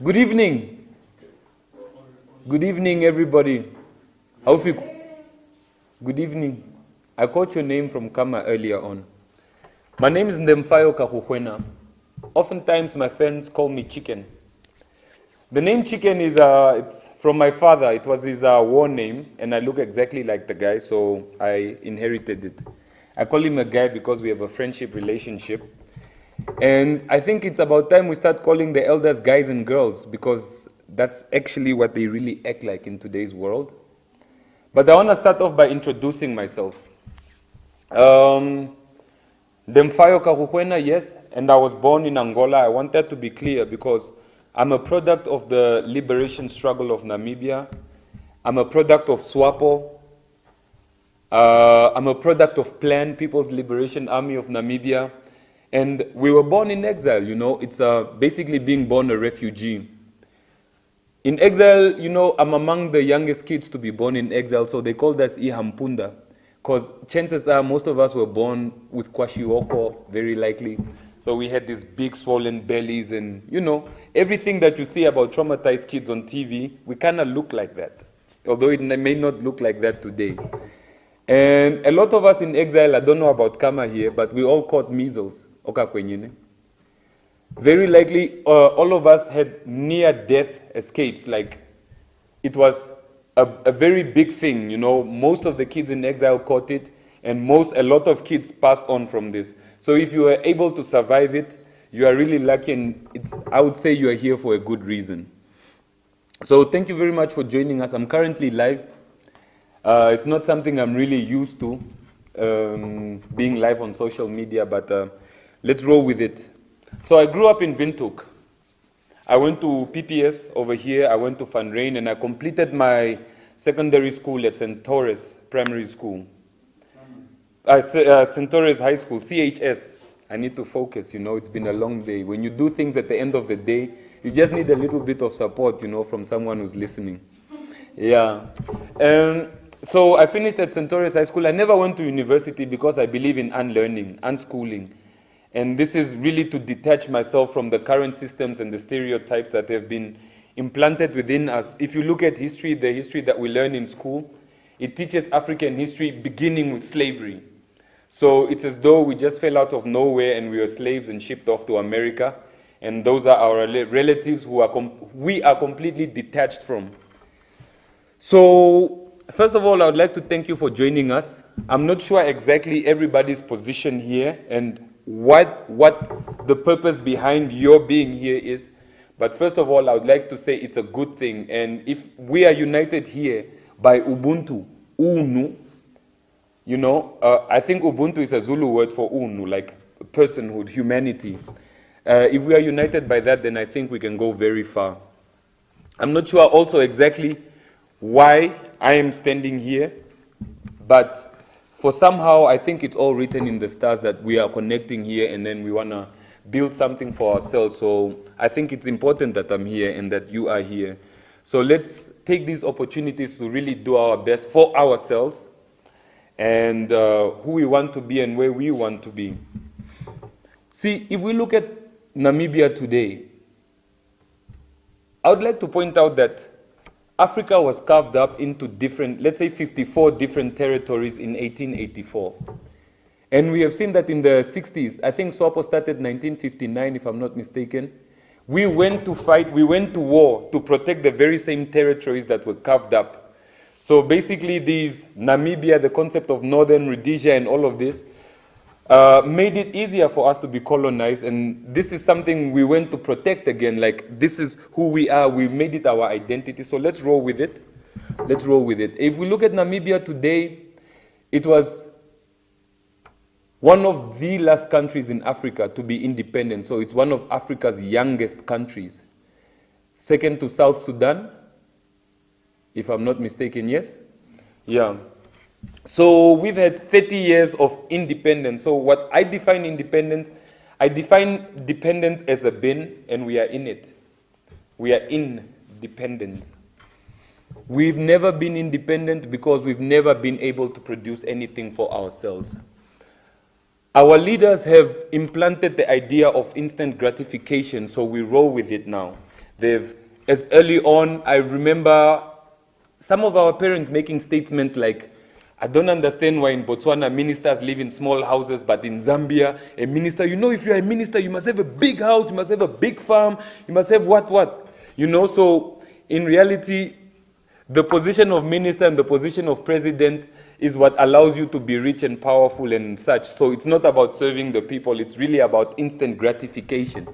Good evening. Good evening, everybody. How's you? Good evening. I caught your name from Kama earlier on. My name is Ndemfayo Kakukwena. Oftentimes, my friends call me Chicken. The name Chicken is it's from my father. It was his war name, and I look exactly like the guy, so I inherited it. I call him a guy because we have a friendship relationship. And I think it's about time we start calling the elders guys and girls, because that's actually what they really act like in today's world. But I want to start off by introducing myself. Demfayo Kakukwena, yes, and I was born in Angola. I want that to be clear because I'm a product of the liberation struggle of Namibia. I'm a product of SWAPO. I'm a product of PLAN, People's Liberation Army of Namibia. And we were born in exile, you know. It's basically being born a refugee. In exile, you know, I'm among the youngest kids to be born in exile, so they called us Ihampunda. Because chances are most of us were born with kwashiorkor, very likely. So we had these big swollen bellies and, you know, everything that you see about traumatized kids on TV, we kind of look like that. Although it may not look like that today. And a lot of us in exile, I don't know about Kama here, but we all caught measles. Very likely, all of us had near-death escapes. Like, it was a very big thing, you know. Most of the kids in exile caught it, and a lot of kids passed on from this. So if you were able to survive it, you are really lucky, and I would say you are here for a good reason. So thank you very much for joining us. I'm currently live. It's not something I'm really used to, being live on social media, but let's roll with it. So I grew up in Windhoek. I went to PPS over here, I went to Van Ryn, and I completed my secondary school at St. Torres Primary School. St. Torres High School, CHS. I need to focus, you know, it's been a long day. When you do things at the end of the day, you just need a little bit of support, you know, from someone who's listening. Yeah. So I finished at St. Torres High School. I never went to university because I believe in unlearning, unschooling. And this is really to detach myself from the current systems and the stereotypes that have been implanted within us. If you look at history, the history that we learn in school, it teaches African history beginning with slavery. So it's as though we just fell out of nowhere and we were slaves and shipped off to America. And those are our relatives who we are completely detached from. So first of all, I would like to thank you for joining us. I'm not sure exactly everybody's position here and what the purpose behind your being here is. But first of all, I would like to say it's a good thing. And if we are united here by Ubuntu, Unu, you know, I think Ubuntu is a Zulu word for Unu, like personhood, humanity. If we are united by that, then I think we can go very far. I'm not sure also exactly why I am standing here, but for somehow I think it's all written in the stars that we are connecting here and then we want to build something for ourselves. So I think it's important that I'm here and that you are here. So let's take these opportunities to really do our best for ourselves and who we want to be and where we want to be. See, if we look at Namibia today, I would like to point out that Africa was carved up into different, let's say 54 different territories in 1884. And we have seen that in the 60s, I think SWAPO started 1959, if I'm not mistaken. We went to fight, we went to war to protect the very same territories that were carved up. So basically these Namibia, the concept of Northern Rhodesia and all of this, made it easier for us to be colonized, and this is something we went to protect again. Like, this is who we are, we made it our identity, so let's roll with it. Let's roll with it. If we look at Namibia today, it was one of the last countries in Africa to be independent, so it's one of Africa's youngest countries. Second to South Sudan, if I'm not mistaken, yes? Yeah. So we've had 30 years of independence. So what I define independence, I define dependence as a bin, and we are in it. We are independent. We've never been independent because we've never been able to produce anything for ourselves. Our leaders have implanted the idea of instant gratification, so we roll with it now. As early on, I remember some of our parents making statements like, I don't understand why in Botswana ministers live in small houses, but in Zambia, a minister, if you're a minister, you must have a big house, you must have a big farm, you must have what. So in reality, the position of minister and the position of president is what allows you to be rich and powerful and such. So it's not about serving the people, it's really about instant gratification.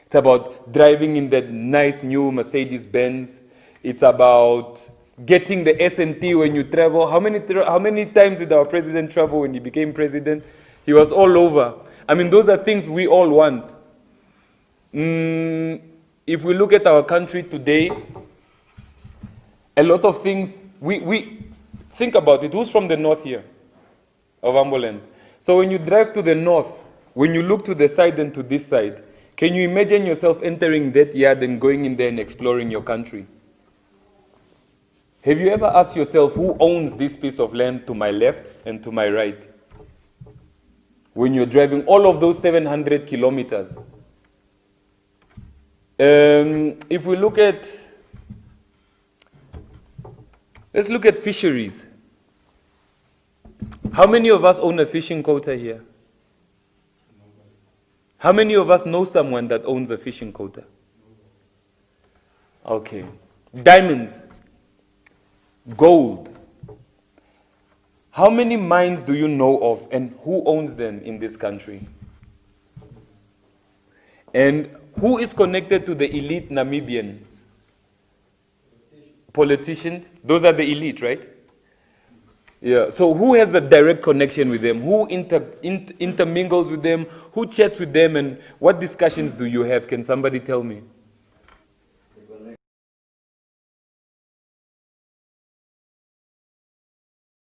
It's about driving in that nice new Mercedes-Benz. It's about getting the S&T when you travel. How many times did our president travel when he became president? He was all over. I mean, those are things we all want. If we look at our country today, a lot of things, we think about it. Who's from the north here of Amboland? So when you drive to the north, when you look to the side and to this side, can you imagine yourself entering that yard and going in there and exploring your country? Have you ever asked yourself who owns this piece of land to my left and to my right? When you're driving all of those 700 kilometers. If we look at, let's look at fisheries. How many of us own a fishing quota here? How many of us know someone that owns a fishing quota? Okay. Diamonds. Gold. How many mines do you know of and who owns them in this country? And who is connected to the elite Namibians? Politicians. Those are the elite, right? Yeah. So who has a direct connection with them? Who intermingles with them? Who chats with them? And what discussions do you have? Can somebody tell me?